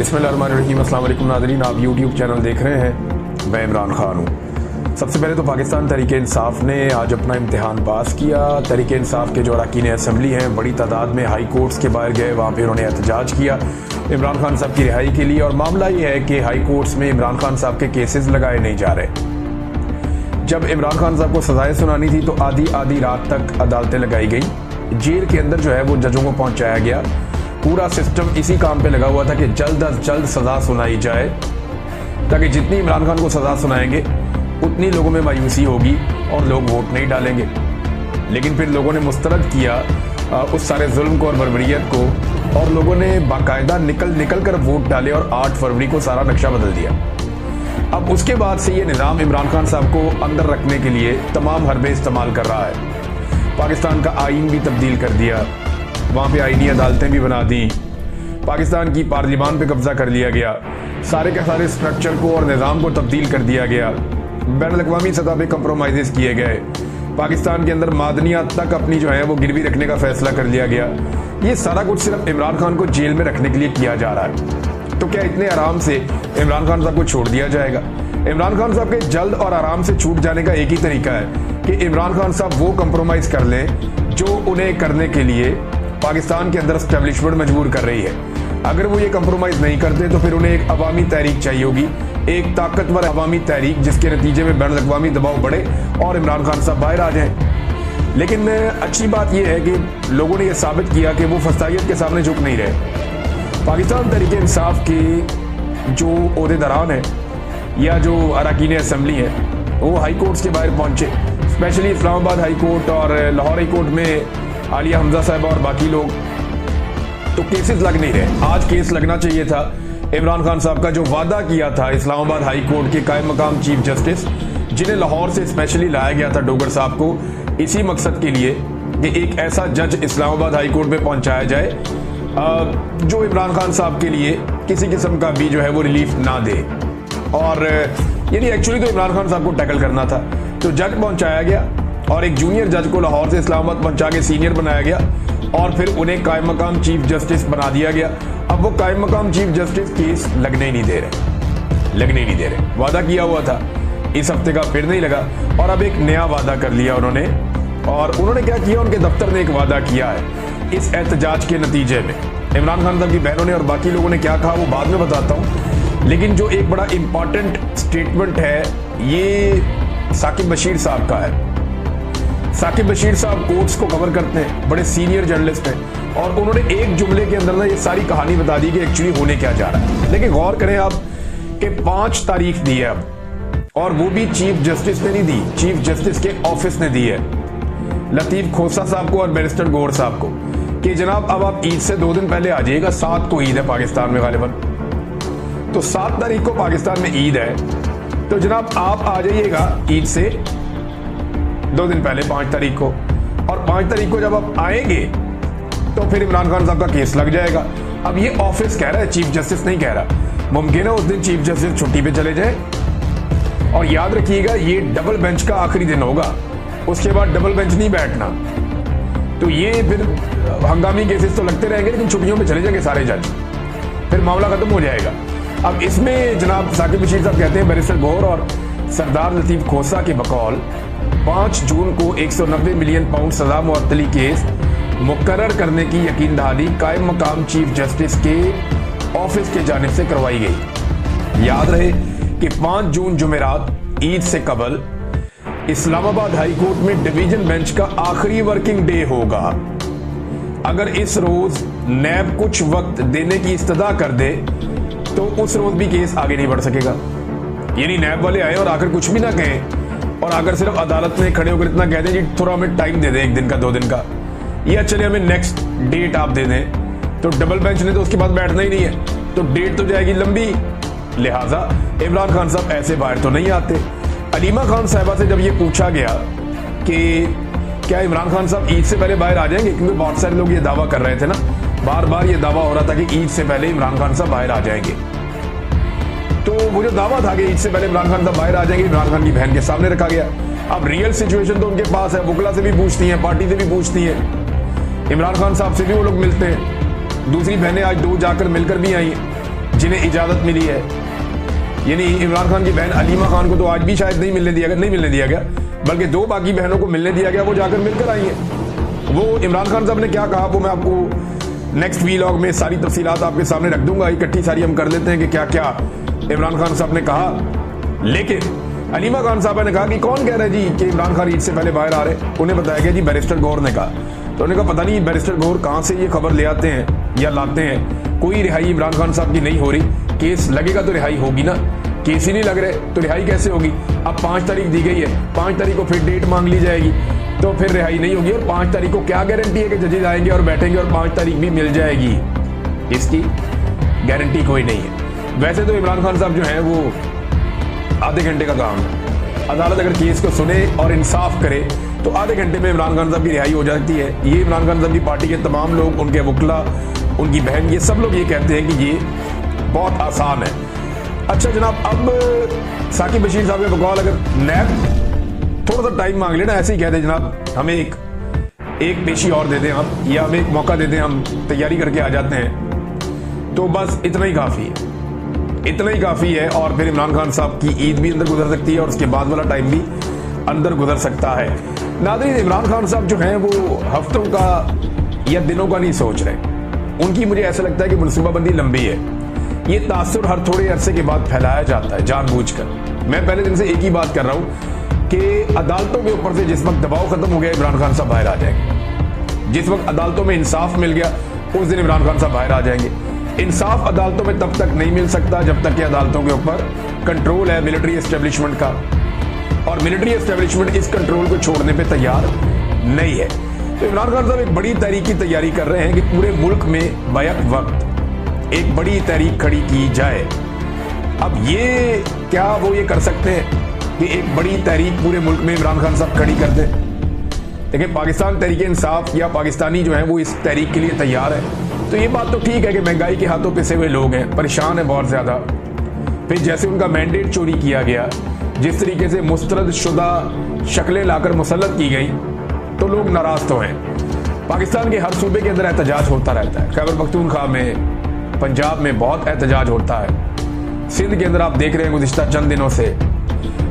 बिस्मिल्लाहिर्रहमानिर्रहीम। अस्सलाम वालेकुम नाज़रीन, आप यूट्यूब चैनल देख रहे हैं। मैं इमरान खान हूँ। सबसे पहले तो पाकिस्तान तहरीक-ए-इंसाफ ने आज अपना इम्तिहान पास किया। तहरीक-ए-इंसाफ के जो अरकान असम्बली हैं बड़ी तादाद में हाई कोर्ट्स के बाहर गए, वहाँ पर उन्होंने एहतजाज किया इमरान खान साहब की रिहाई के लिए। और मामला ये है कि हाई कोर्ट्स में इमरान खान साहब के केसेस लगाए नहीं जा रहे। जब इमरान खान साहब को सजाएं सुनानी थी तो आधी आधी रात तक अदालतें लगाई गई। जेल के अंदर जो है वो जजों को पहुंचाया गया। पूरा सिस्टम इसी काम पे लगा हुआ था कि जल्द अज जल्द सजा सुनाई जाए, ताकि जितनी इमरान खान को सजा सुनाएंगे उतनी लोगों में मायूसी होगी और लोग वोट नहीं डालेंगे। लेकिन फिर लोगों ने मुस्तरद किया उस सारे जुल्म को और बर्बरियत को, और लोगों ने बाकायदा निकल कर वोट डाले और 8 फरवरी को सारा नक्शा बदल दिया। अब उसके बाद से ये निज़ाम इमरान खान साहब को अंदर रखने के लिए तमाम हरबे इस्तेमाल कर रहा है। पाकिस्तान का आइन भी तब्दील कर दिया, वहाँ पे आईनी अदालतें भी बना दी, पाकिस्तान की पार्लियामान पे कब्जा कर लिया गया, सारे के सारे स्ट्रक्चर को और निज़ाम को तब्दील कर दिया गया, बैनुल-अक़वामी सतह पे कंप्रोमाइज़ किए गए, पाकिस्तान के अंदर मादनियात तक अपनी जो है वो गिरवी रखने का फैसला कर लिया गया। ये सारा कुछ सिर्फ इमरान खान को जेल में रखने के लिए किया जा रहा है। तो क्या इतने आराम से इमरान खान साहब को छोड़ दिया जाएगा? इमरान खान साहब के जल्द और आराम से छूट जाने का एक ही तरीका है कि इमरान खान साहब वो कंप्रोमाइज़ कर लें जो उन्हें करने के लिए पाकिस्तान के अंदर एस्टेब्लिशमेंट मजबूर कर रही है। अगर वो ये कंप्रोमाइज़ नहीं करते तो फिर उन्हें एक अवामी तहरीक चाहिए होगी, एक ताकतवर अवामी तहरीक, जिसके नतीजे में बैनुल-अक़वामी दबाव बढ़े और इमरान खान साहब बाहर आ जाएं। लेकिन अच्छी बात यह है कि लोगों ने यह साबित किया कि वो फस्तायत के सामने झुक नहीं रहे। पाकिस्तान तहरीक-ए-इंसाफ के जो ओहदेदारान हैं या जो अरकान असम्बली हैं वो हाई कोर्ट्स के बाहर पहुंचे, स्पेशली इस्लामाबाद हाई कोर्ट और लाहौर हाई कोर्ट में आलिया हमजा साहब और बाकी लोग। तो केसेस लग नहीं रहे। आज केस लगना चाहिए था इमरान खान साहब का, जो वादा किया था इस्लामाबाद हाई कोर्ट के कायम मकाम चीफ जस्टिस, जिन्हें लाहौर से स्पेशली लाया गया था डोगर साहब को इसी मकसद के लिए कि एक ऐसा जज इस्लामाबाद हाई कोर्ट में पहुंचाया जाए जो इमरान खान साहब के लिए किसी किस्म का भी जो है वो रिलीफ ना दे। और यानी एक्चुअली तो इमरान खान साहब को टैकल करना था, तो जज पहुंचाया गया और एक जूनियर जज को लाहौर से इस्लामाबाद पहुंचा के सीनियर बनाया गया और फिर उन्हें कायम मकाम चीफ जस्टिस बना दिया गया। अब वो कायम मकाम चीफ जस्टिस केस लगने ही नहीं दे रहे। वादा किया हुआ था, इस हफ्ते का फिर नहीं लगा और अब एक नया वादा कर लिया उन्होंने। और उन्होंने क्या किया, उनके दफ्तर ने एक वादा किया है इस एहतजाज के नतीजे में। इमरान खान साहब की बहनों ने और बाकी लोगों ने क्या कहा वो बाद में बताता हूँ, लेकिन जो एक बड़ा इंपॉर्टेंट स्टेटमेंट है ये साकिब बशीर साहब का है। साकिब बशीर साहब कोर्ट्स को कवर करते हैं, बड़े सीनियर जर्नलिस्ट हैं, और उन्होंने एक जुमले के अंदर ना ये सारी कहानी बता दी कि एक्चुअली होने क्या जा रहा है। लेकिन गौर करें आप कि 5 तारीख दी है अब, और वो भी चीफ जस्टिस ने नहीं दी, चीफ जस्टिस के ऑफिस ने दी है लतीफ खोसा साहब को और बैरिस्टर गौहर साहब को कि जनाब अब आप ईद से 2 दिन पहले आ जाइएगा। 7 को ईद है पाकिस्तान में गालिबन, तो 7 तारीख को पाकिस्तान में ईद है, तो जनाब आप आ जाइएगा ईद से 2 दिन पहले 5 तारीख को। और 5 तारीख को जब आप आएंगे तो फिर इमरान खान साहब का केस लग जाएगा। अब ये ऑफिस कह रहा है, चीफ जस्टिस नहीं कह रहा। मुमकिन है उस दिन चीफ जस्टिस छुट्टी पे चले जाए। और याद रखिएगा ये डबल बेंच का आखिरी दिन होगा, उसके बाद डबल बेंच नहीं बैठना। तो ये फिर हंगामी केसेस तो लगते रहेंगे, लेकिन छुट्टियों में चले जाएंगे सारे जज, फिर मामला खत्म हो जाएगा। अब इसमें जनाब साकिब बशीर साहब कहते हैं बैरिस्टर गौहर और सरदार लतीफ खोसा के बकौल 5 जून को 190 मिलियन पाउंड सजा मुअत्तली केस मुकर्रर करने की यकीन दहानी कायम मकाम चीफ जस्टिस के ऑफिस की जानिब से करवाई गई। याद रहे कि 5 जून जुमेरात ईद से कबल इस्लामाबाद हाई कोर्ट में डिवीजन बेंच का आखिरी वर्किंग डे होगा। अगर इस रोज नैब कुछ वक्त देने की इस्तदा कर दे तो उस रोज भी केस आगे नहीं बढ़ सकेगा। यानी नैब वाले आए और आकर कुछ भी ना कहें, और अगर सिर्फ अदालत में खड़े होकर इतना कह दें जी थोड़ा हमें टाइम दे दें 1 दिन का 2 दिन का, या चले हमें नेक्स्ट डेट आप दे दें, तो डबल बेंच ने तो उसके बाद बैठना ही नहीं है, तो डेट तो जाएगी लंबी। लिहाजा इमरान खान साहब ऐसे बाहर तो नहीं आते। अलीमा खान साहिबा से जब ये पूछा गया कि क्या इमरान खान साहब ईद से पहले बाहर आ जाएंगे, क्योंकि बहुत सारे लोग ये दावा कर रहे थे ना, बार बार ये दावा हो रहा था कि ईद से पहले इमरान खान साहब बाहर आ जाएंगे। तो वो जो दावा था कि ईद से पहले इमरान खान साहब बाहर आ जाएंगे, इमरान खान की बहन के सामने रखा गया। अब रियल सिचुएशन तो उनके पास है, वकला से भी पूछती हैं, पार्टी से भी पूछती हैं, इमरान खान साहब से भी वो लोग मिलते हैं, दूसरी बहनें आज 2 जाकर मिलकर भी आई। जिन्हें इजाज़त मिली है। यानी इमरान खान की बहन अलीमा खान को तो आज भी शायद नहीं मिलने दिया गया, बल्कि 2 बाकी बहनों को मिलने दिया गया, वो जाकर मिलकर आई हैं। वो इमरान खान साहब ने क्या कहा वो मैं आपको नेक्स्ट वीलॉग में सारी तफसीलात आपके सामने रख दूंगा। इकट्ठी सारी हम कर लेते हैं कि क्या क्या इमरान खान साहब ने कहा। लेकिन अलीमा खान साहब ने कहा कि कौन कह रहा है जी कि इमरान खान ईद से पहले बाहर आ रहे। उन्हें बताया गया जी बैरिस्टर गौहर ने कहा। तो उन्होंने कहा पता नहीं बैरिस्टर गौहर कहाँ से ये खबर ले आते हैं या लाते हैं। कोई रिहाई इमरान खान साहब की नहीं हो रही। केस लगेगा तो रिहाई होगी ना, केस ही नहीं लग रहे तो रिहाई कैसे होगी। अब 5 तारीख दी गई है, 5 तारीख को फिर डेट मांग ली जाएगी तो फिर रिहाई नहीं होगी। और 5 तारीख को क्या गारंटी है कि जजेज आएंगे और बैठेंगे और 5 तारीख भी मिल जाएगी, इसकी गारंटी कोई नहीं है। वैसे तो इमरान खान साहब जो हैं वो आधे घंटे का काम है। अदालत अगर केस को सुने और इंसाफ करे तो आधे घंटे में इमरान खान साहब की रिहाई हो जाती है। ये इमरान खान साहब की पार्टी के तमाम लोग, उनके वकला, उनकी बहन, ये सब लोग ये कहते हैं कि ये बहुत आसान है। अच्छा जनाब, अब साकिब बशीर साहब के बकौल अगर नैब थोड़ा सा टाइम मांग लेना, ऐसे ही कहते जनाब हमें एक पेशी और दे दें आप, या हमें एक मौका दे दें, हम तैयारी करके आ जाते हैं, तो बस इतना ही काफ़ी है, इतना ही काफ़ी है। और फिर इमरान खान साहब की ईद भी अंदर गुजर सकती है और उसके बाद वाला टाइम भी अंदर गुजर सकता है। नाज़रीन, इमरान खान साहब जो हैं वो हफ्तों का या दिनों का नहीं सोच रहे। उनकी मुझे ऐसा लगता है कि मनसूबाबंदी लंबी है। ये तासुर हर थोड़े अरसे के बाद फैलाया जाता है जानबूझकर। मैं पहले दिन से एक ही बात कर रहा हूँ कि अदालतों के ऊपर से जिस वक्त दबाव खत्म हो गया इमरान खान साहब बाहर आ जाएंगे। जिस वक्त अदालतों में इंसाफ मिल गया उस दिन इमरान खान साहब बाहर आ जाएंगे। इंसाफ अदालतों में तब तक नहीं मिल सकता जब तक कि अदालतों के ऊपर कंट्रोल है मिलिट्री एस्टेब्लिशमेंट का, और मिलिट्री एस्टेब्लिशमेंट इस कंट्रोल को छोड़ने पे तैयार नहीं है। तो इमरान खान साहब एक बड़ी तहरीक की तैयारी कर रहे हैं कि पूरे मुल्क में बैक वक्त एक बड़ी तहरीक खड़ी की जाए। अब ये क्या वो ये कर सकते हैं कि एक बड़ी तहरीक पूरे मुल्क में इमरान खान साहब खड़ी कर दें? देखिए, पाकिस्तान तहरीक इंसाफ या पाकिस्तानी जो है वो इस तहरीक के लिए तैयार है। तो ये बात तो ठीक है कि महंगाई के हाथों पिसे हुए लोग हैं, परेशान हैं बहुत ज़्यादा। फिर जैसे उनका मैंडेट चोरी किया गया, जिस तरीके से मुस्तरद शुदा शक्लें लाकर मुसल्लत की गई, तो लोग नाराज तो हैं। पाकिस्तान के हर सूबे के अंदर एहतजाज होता रहता है। खैबर पख्तूनख्वा में, पंजाब में बहुत एहतजाज होता है। सिंध के अंदर आप देख रहे हैं गुज़िश्ता चंद दिनों से।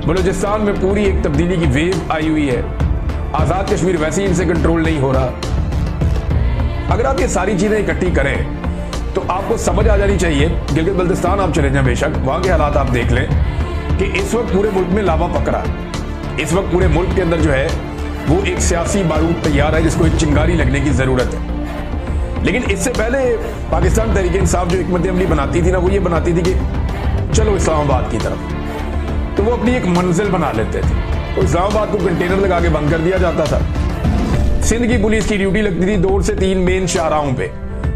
बलूचिस्तान में पूरी एक तब्दीली की वेव आई हुई है। आज़ाद कश्मीर वैसे ही इनसे कंट्रोल नहीं हो रहा। अगर आप ये सारी चीज़ें इकट्ठी करें तो आपको समझ आ जानी चाहिए। गिलगित बल्तिस्तान आप चले जाएं, बेशक वहाँ के हालात आप देख लें कि इस वक्त पूरे मुल्क में लावा पकड़ा। इस वक्त पूरे मुल्क के अंदर जो है वो एक सियासी बारूद तैयार है जिसको एक चिंगारी लगने की ज़रूरत है। लेकिन इससे पहले पाकिस्तान तहरीक इंसाफ जो हिकमत अमली बनाती थी ना, वो ये बनाती थी कि चलो इस्लामाबाद की तरफ, तो वो अपनी एक मंजिल बना लेते थे। तो इस्लामाबाद को कंटेनर लगा के बंद कर दिया जाता था। सिंध की पुलिस की ड्यूटी लगती थी 2 से 3 मेन शाहराहों पे।